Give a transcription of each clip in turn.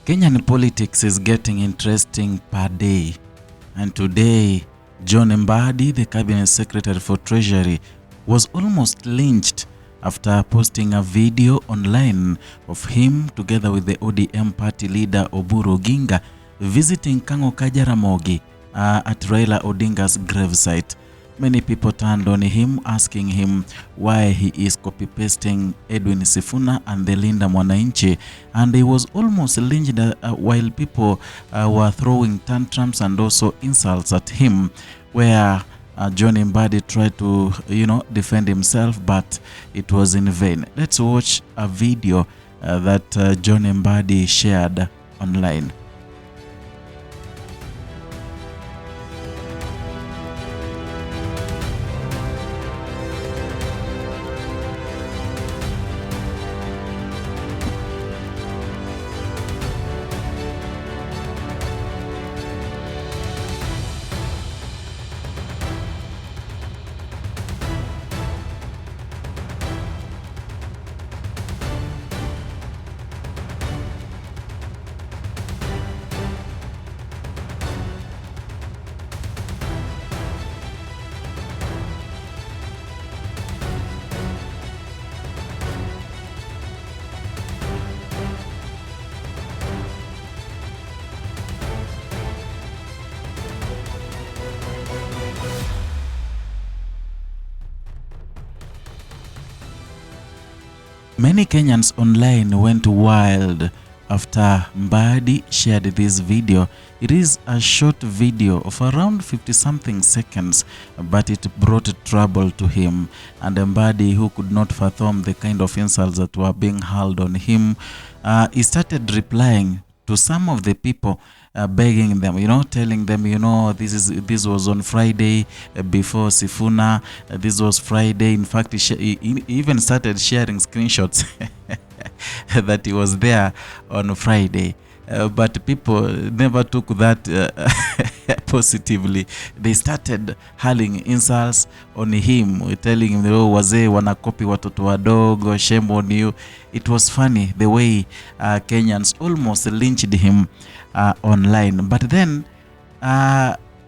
Kenyan politics is getting interesting per day, and today John Mbadi, the Cabinet Secretary for Treasury, was almost lynched after posting a video online of him together with the ODM party leader Oburu Oginga visiting Kango Kajaramogi at Raila Odinga's gravesite. Many people turned on him, asking him why he is copy-pasting Edwin Sifuna and the Mwananchi, and he was almost lynched while people were throwing tantrums and also insults at him, where John Mbadi tried to, defend himself, but it was in vain. Let's watch a video that John Mbadi shared online. Many Kenyans online went wild after Mbadi shared this video. It is a short video of around 50-something seconds, but it brought trouble to him. And Mbadi, who could not fathom the kind of insults that were being hurled on him, he started replying to some of the people, begging them, telling them, this was on Friday before Sifuna. This was Friday. In fact, he even started sharing screenshots that he was there on Friday. But people never took that positively. They started hurling insults on him, telling him, wazee wanakopi watoto wadogo, shame on you. It was funny the way Kenyans almost lynched him online. But then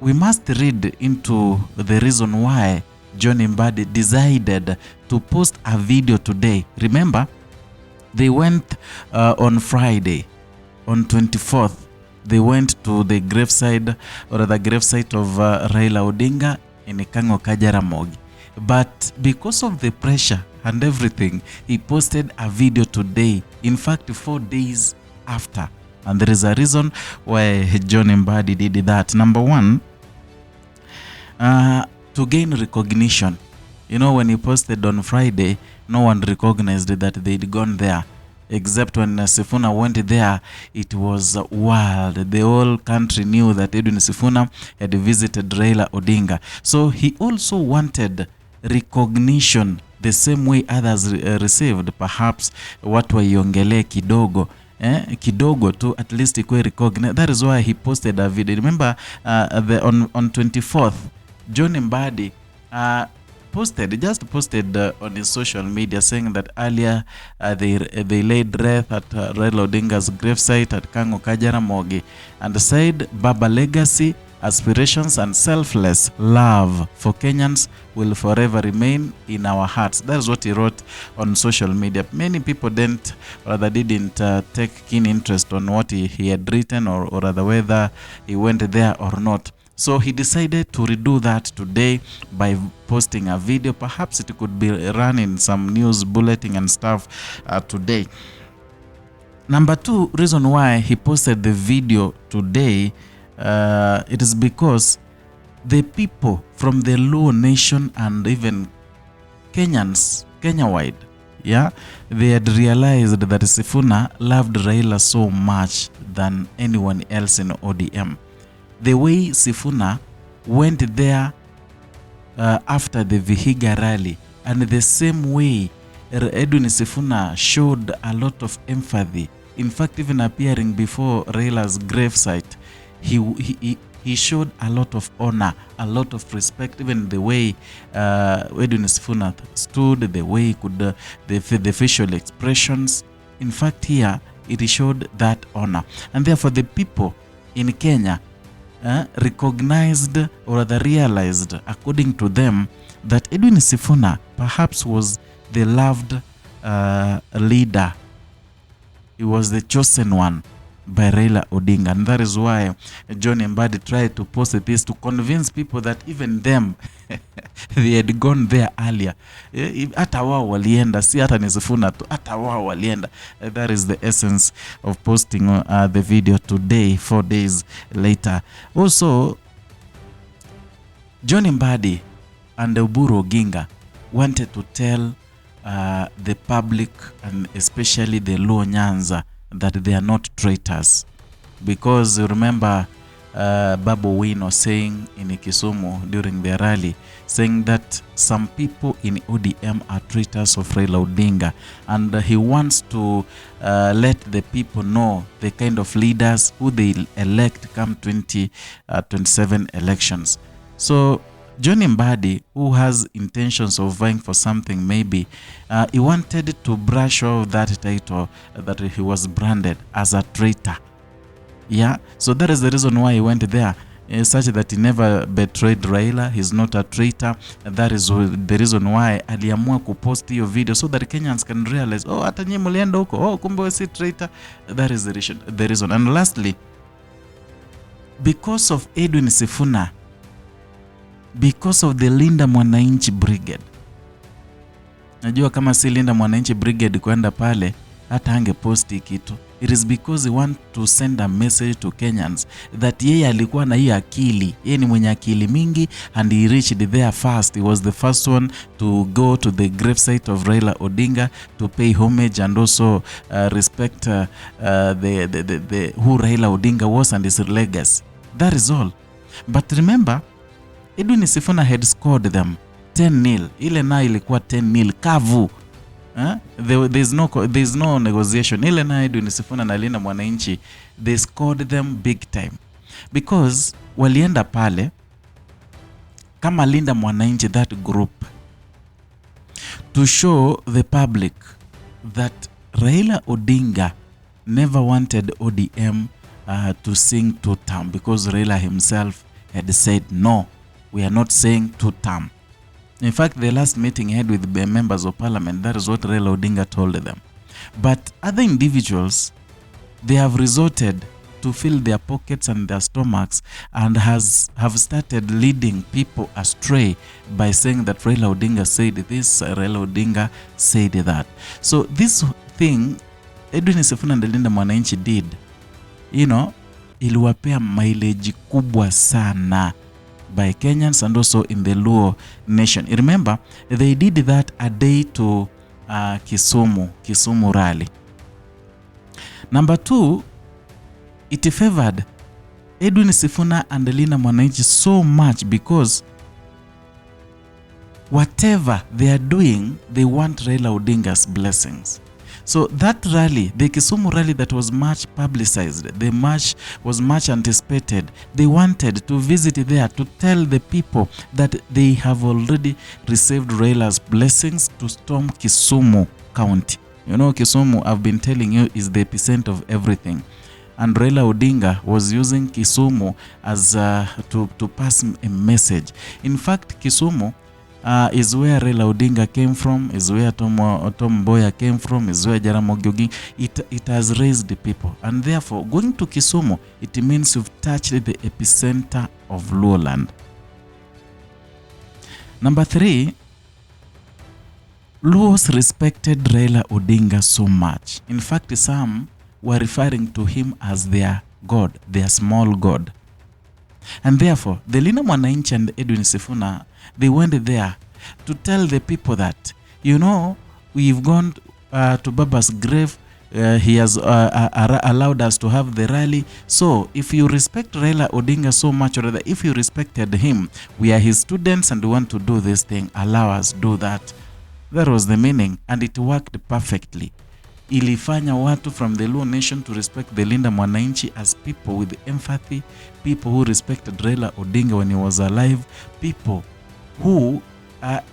we must read into the reason why John Mbadi decided to post a video today. Remember, they went on Friday. On 24th, they went to the graveside or the gravesite of Raila Odinga in Kango Kajaramogi. But because of the pressure and everything, he posted a video today. In fact, 4 days after. And there is a reason why John Mbadi did that. Number one, to gain recognition. When he posted on Friday, no one recognized that they'd gone there. Except when Sifuna went there, it was wild. The whole country knew that Edwin Sifuna had visited Raila Odinga. So he also wanted recognition the same way others received. Perhaps watu waiongelee kidogo. Kidogo to at least ikwe recognized. That is why he posted a video. Remember, on 24th, John Mbadi just posted on his social media saying that earlier they laid wreath at Raila Odinga's gravesite at Kango Kajaramogi and said Baba legacy, aspirations and selfless love for Kenyans will forever remain in our hearts. That is what he wrote on social media. Many people didn't take keen interest on what he had written or rather whether he went there or not. So he decided to redo that today by posting a video. Perhaps it could be run in some news bulletin and stuff today. Number two, reason why he posted the video today, it is because the people from the Luo nation and even Kenyans, Kenya-wide, they had realized that Sifuna loved Raila so much than anyone else in ODM. The way Sifuna went there after the Vihiga rally, and the same way Edwin Sifuna showed a lot of empathy. In fact, even appearing before Raila's gravesite, he showed a lot of honor, a lot of respect. Even the way Edwin Sifuna stood, the way he could, the facial expressions. In fact, here it showed that honor. And therefore the people in Kenya recognized, or rather realized, according to them, that Edwin Sifuna perhaps was the loved leader. He was the chosen one by Raila Odinga. And that is why John Mbadi tried to post this to convince people that even them, they had gone there earlier. Hata wao walienda, si hata ni Sifuna tu, hata wao walienda. That is the essence of posting the video today, 4 days later. Also, John Mbadi and Oburu Oginga wanted to tell the public, and especially the Luo Nyanza, that they are not traitors. Because you remember Babu Wino saying in Kisumu during the rally, saying that some people in ODM are traitors of Raila Odinga, and he wants to let the people know the kind of leaders who they elect come 2027 elections. So John Mbadi, who has intentions of vying for something, maybe he wanted to brush off that title that he was branded as a traitor. Yeah, so that is the reason why he went there, such that he never betrayed Raila. He's not a traitor. That is the reason why aliamua kupost hiyo video, so that Kenyans can realize, oh, hata nyinyi mlienda huko, oh, kumbe wewe si traitor. That is the reason. And lastly, because of Edwin Sifuna, because of the Linda Mwananchi Brigade. Najua kama si Linda Mwananchi Brigade kwenda pale, hata angeposti kitu. It is because he want to send a message to Kenyans that yeye alikuwa na hii akili. Yeye ni mwenye akili mingi, and he reached there first. He was the first one to go to the gravesite of Raila Odinga to pay homage and also respect the who Raila Odinga was and his legacy. That is all. But remember, Edwin Sifuna had scored them 10-0. Ile na ilikuwa 10-0 kavu. There's no negotiation. Ile na Edwin Sifuna na Linda Mwananchi, they scored them big time. Because walienda pale kama Linda Mwananchi, that group, to show the public that Raila Odinga never wanted ODM to sing two-term, because Raila himself had said, no, we are not saying two-term. In fact, the last meeting he had with the members of parliament, that is what Raila Odinga told them. But other individuals, they have resorted to fill their pockets and their stomachs, and have started leading people astray by saying that Raila Odinga said this, Raila Odinga said that. So this thing Edwin Sifuna and Linda Mwananchi did, iliwapea mileage kubwa sana by Kenyans and also in the Luo nation. Remember, they did that a day to Kisumu rally. Number 2, it favored Edwin Sifuna and Linda Mwananchi so much because whatever they are doing, they want Raila Odinga's blessings. So that rally, the Kisumu rally that was much publicized, the march was much anticipated. They wanted to visit there to tell the people that they have already received Raila's blessings to storm Kisumu County. Kisumu, I've been telling you, is the epicenter of everything. And Raila Odinga was using Kisumu as to pass a message. In fact, Kisumu is where Raila Odinga came from, is where Tom Mboya came from, is where Jaramogi Oginga. It has raised the people. And therefore, going to Kisumu, it means you've touched the epicenter of Luoland. Number 3, Luos respected Raila Odinga so much. In fact, some were referring to him as their God, their small God. And therefore, the Linda Mwananchi and Edwin Sifuna, they went there to tell the people that, we've gone to Baba's grave. He has allowed us to have the rally. So if you respect Raila Odinga so much, or rather, if you respected him, we are his students and we want to do this thing, allow us do that. That was the meaning, and it worked perfectly. Ilifanya watu from the Luo nation to respect the Linda Mwananchi as people with empathy, people who respected Raila Odinga when he was alive, people who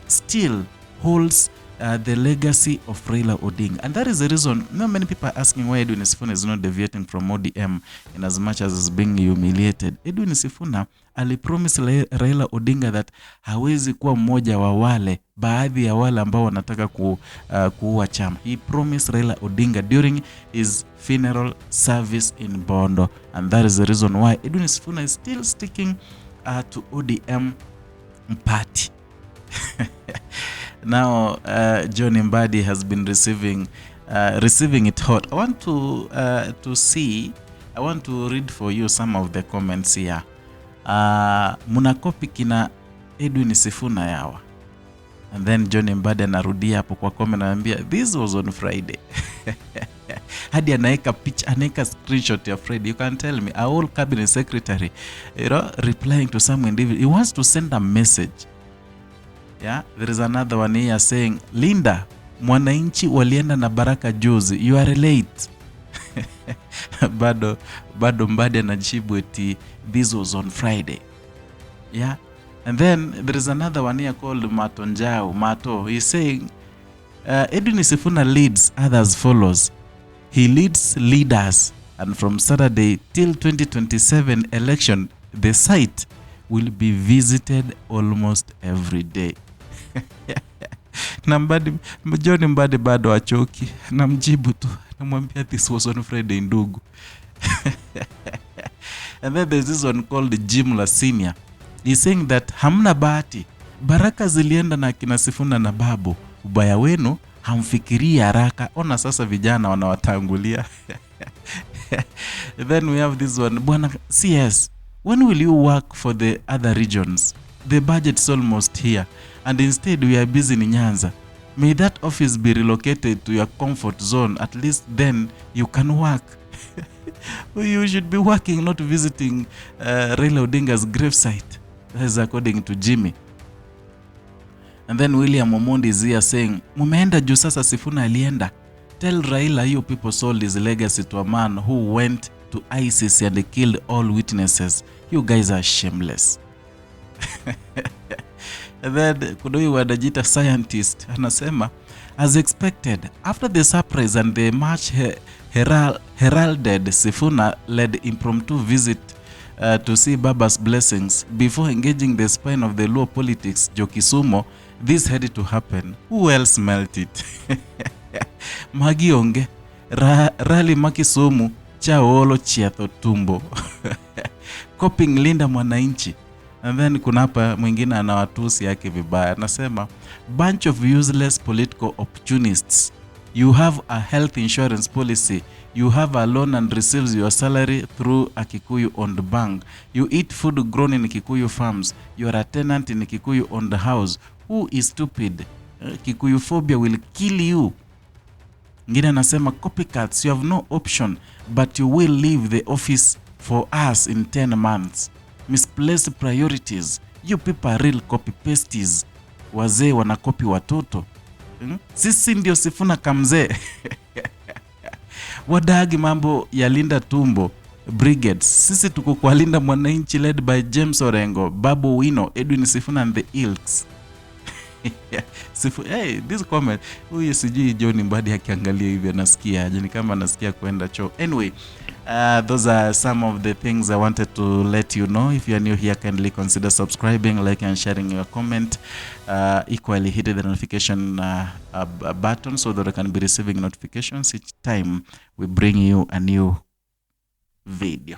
still holds the legacy of Raila Odinga. And that is the reason many people are asking why Edwin Sifuna is not deviating from ODM in as much as is being humiliated. Edwin Sifuna alipromise Raila Odinga that hawezi kuwa mmoja wa wale baadhi ya wale ambao wanataka kuua chama. He promised Raila Odinga during his funeral service in Bondo, and that is the reason why Edwin Sifuna is still sticking to ODM party. Now John Mbadi has been receiving it hot. I want to read for you some of the comments here. Munakopi kina Edwin Sifuna yawa. And then John Mbadi anarudia hapo kwa comment anambia this was on Friday. Hadi anaeka pitch, anaeka screenshot ya Friday. You can tell me, a whole cabinet secretary, replying to some individual. He wants to send a message. Yeah, there is another one here saying, Linda, Mwananchi walienda na Baraka juzi. You are late. bado Mbadi anajibu eti this was on Friday. Yeah. And then there is another one here called Mato. He's saying, Edwin Sifuna leads, others follows. He leads leaders, and from Saturday till 2027 election, the site will be visited almost every day. Na John Mbadi bado achoki, namjibu tu, namwambia this was on Friday ndugu. And then there's this one called Jimla Senior. He's saying that hamna bahati, baraka zilienda na kina Sifuna na Babu, ubaya wenu hamfikiri haraka, ona sasa vijana wanawatangulia. Then we have this one, Bwana CS, when will you work for the other regions? The budget is almost here, and instead we are busy in Nyanza. May that office be relocated to your comfort zone, at least then you can work. You should be working, not visiting Raila Odinga's gravesite. That is according to Jimmy. And then William Omondi is here saying, mumeenda juu sasa Sifuna alienda. Tell Raila you people sold his legacy to a man who went to ISIS and killed all witnesses. You guys are shameless. And then Kudoi Wadajita scientist anasema, as expected, after the surprise and the march heralded, Sifuna led impromptu visit to see Baba's blessings. Before engaging the spine of the Luo politics, Jokisumo, this had to happen. Who else smelt it? Magionge, Rally Makisumu, Chaolo Chiatho Tumbo. Coping Linda Mwananchi. And then kuna hapa mwingine anawatusi yake vibaya. Anasema, bunch of useless political opportunists. You have a health insurance policy. You have a loan and receives your salary through a Kikuyu-owned bank. You eat food grown in Kikuyu farms. You are a tenant in a Kikuyu-owned house. Who is stupid? Kikuyu phobia will kill you. Ngine anasema, copycats, you have no option, but you will leave the office for us in 10 months. Misplaced priorities. You people are real copy pasties. Wazee wanakopi watoto. Sisi ndio Sifuna kamzee. Wadagi mambo ya Linda Tumbo Brigades. Sisi tuko kwa Linda Mwananchi led by James Orengo, Babu Wino, Edwin Sifuna and the Ilks. Hey, this comment. Huyu sijui John Mbadi akiangalia hivi anasikia aje, ni kama anasikia kwenda choo. Anyway, those are some of the things I wanted to let you know. If you are new here, kindly consider subscribing, like and sharing your comment. Equally hit the notification button so that I can be receiving notifications each time we bring you a new video.